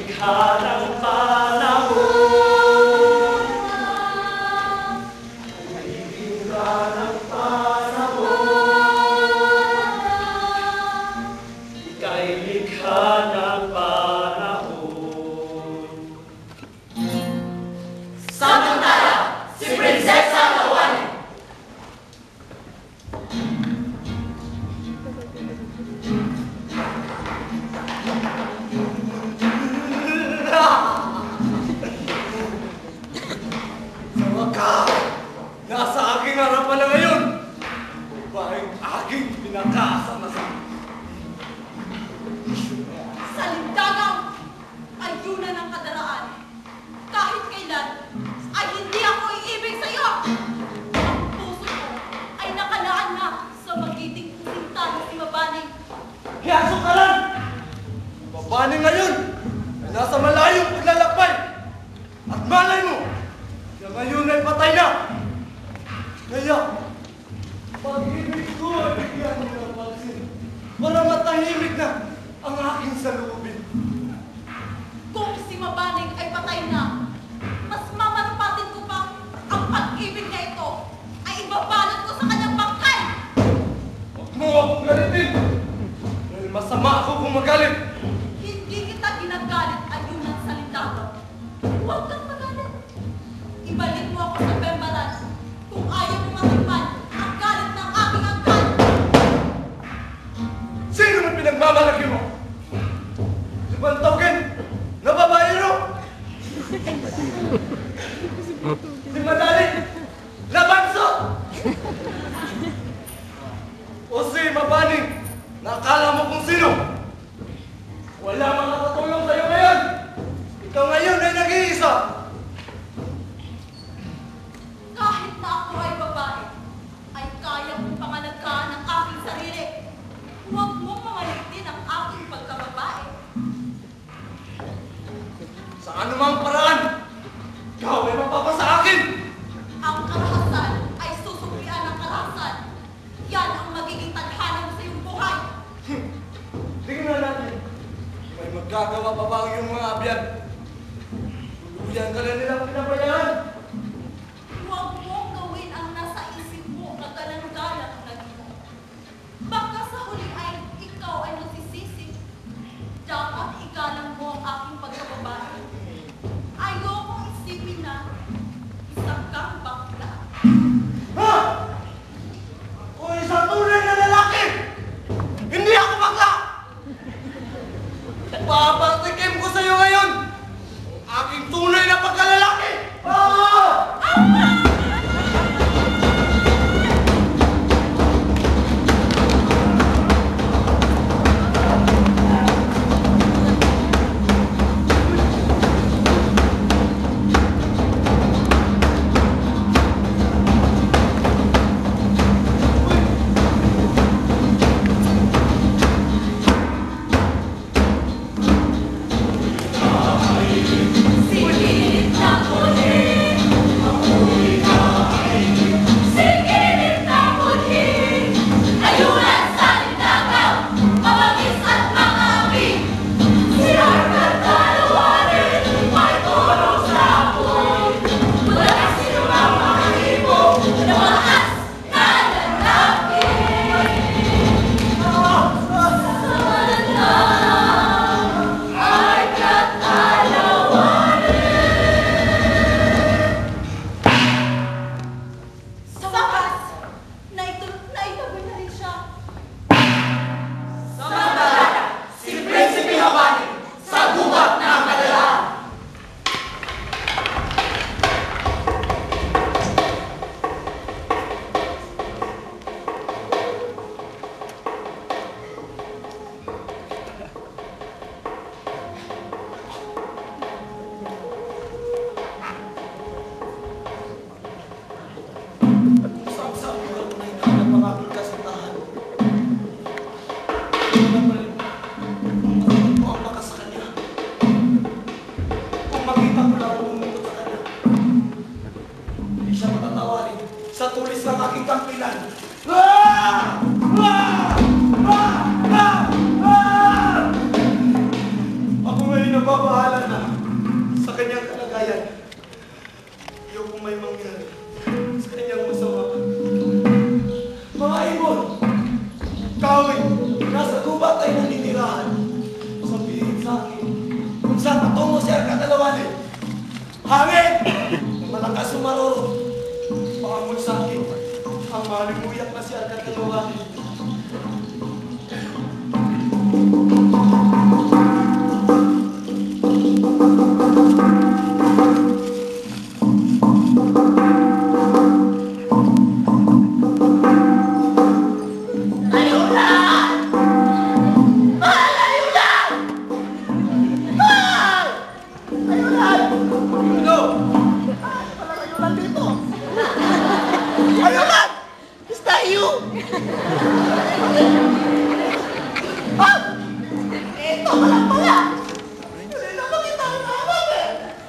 likha ng panahon. Nasa aking harapan na ngayon, upang aking pinakasama-sama. Sa lindagang ayunan ng kadaraan, kahit kailan ay hindi ako iibig sa iyo. Ang puso ko ay nakalaan na sa magiting kusinta ni si Mabaning. Hiyaso ka lang! Mabaning ngayon ay nasa malayong paglalakbay. At malay mo, na ngayon ay patay na. Kaya, pag-ibig ko ay bigyan mo ng pansin para matahimik na ang aking salubin. Kung si Mabaning ay patay na, mas mamanupatin ko pa ang pag-ibig na ito ay ibabalot ko sa kanyang bangkay. Huwag mo akong galitin dahil masama ako kung magalit. Hindi kita ginagalit ayunan sa lindagan. Huwag kang magalit. Ibalik mo ako sa Bembaran kung ayaw mo matikman ang galit ng aking angkan. Sino man pinagmamalaki mo? Si Bantawin na babaero? Si Madali na banso? O si Mabaning na akala mo kung sino? Wala makakatulong sa'yo ngayon. Ikaw ngayon ay nag-iisa. Kahit na ako ay babae, ay kaya kong pangalagaan ang aking sarili. Huwag mong mamaligtin ang aking pagkababae. Sa anumang paraan, ikaw ay mapapasa akin. Ang karahasan ay susuklian ng karahasan. Yan ang magiging tadhana mo sa iyong buhay. Tingnan natin. May magagawa pa ba ang iyong mga abyan? Tuluyan ka na nilang pinabayaan. Huwag mong gawin ang nasa isip mo na galang-galang ang naging mo. Baka sa huli ay ikaw ay magsisisi. Dapat igalang mo ang aking pagkababae. Ayokong isipin na isang kang bakla. Ha? Ako isang tunay na lalaki! Hindi ako bakla! Papatikim ko sa'yo ngayon ang aking tunay na pagkalalaki! Sa tulis ng aking kampilan. Ako ngayon nababahala yan. Ayoko may mangyari sa kanyang masama. Mga ibon, kawin, nasa gubat ay naninirahan. Sabihin sa akin, kung saan patungo si Arkatalawali. Hangin! Malakas sumaroro. Pahamon sa akin, ang malimuyak na si Arkatalawali.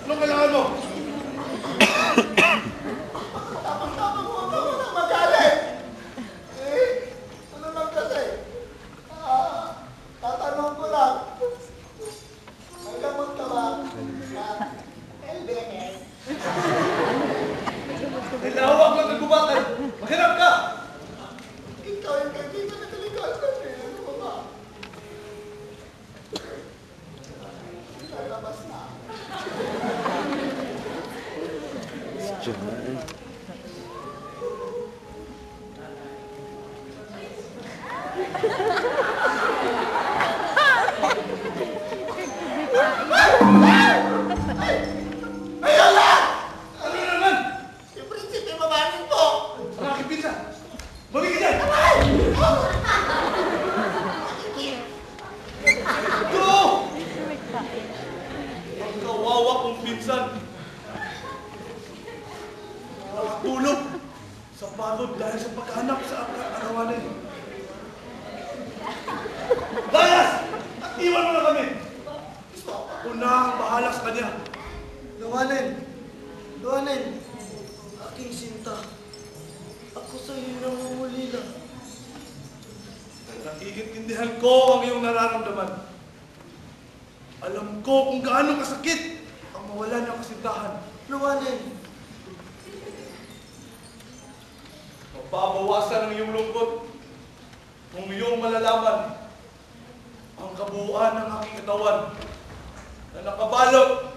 Anong kailangan mo? Tapang-tapang mo ako na magalit. Ano lang kasi? Tatanong ko lang. May gamot ka ba? LBS. Nilawak lang ng gubatan. Maghanap ka! Ikaw yung kaibigan na delikado ko. Ano mo ba? Lalabas na. Ayun lang! Ano na naman? Yung prinsipe mabanin po! Ang aking pinsa! Bagi ka dyan! Go! Ang kawawa kong pinsan. Tulog sa pagod dahil sa paghanap sa arawanin. Layas! Iwan mo na kami! Ako na ang bahala sa kanya. Luwanin, aking sinta. Ako sa iyo nangungulila. Naiintindihan ko ang iyong nararamdaman. Alam ko kung gaano kasakit ang mawala ng kasintahan. Luwanin, Mababawasan ang iyong lungkot kung iyong malalaman ang kabuuan ng aking katawan na nakabalot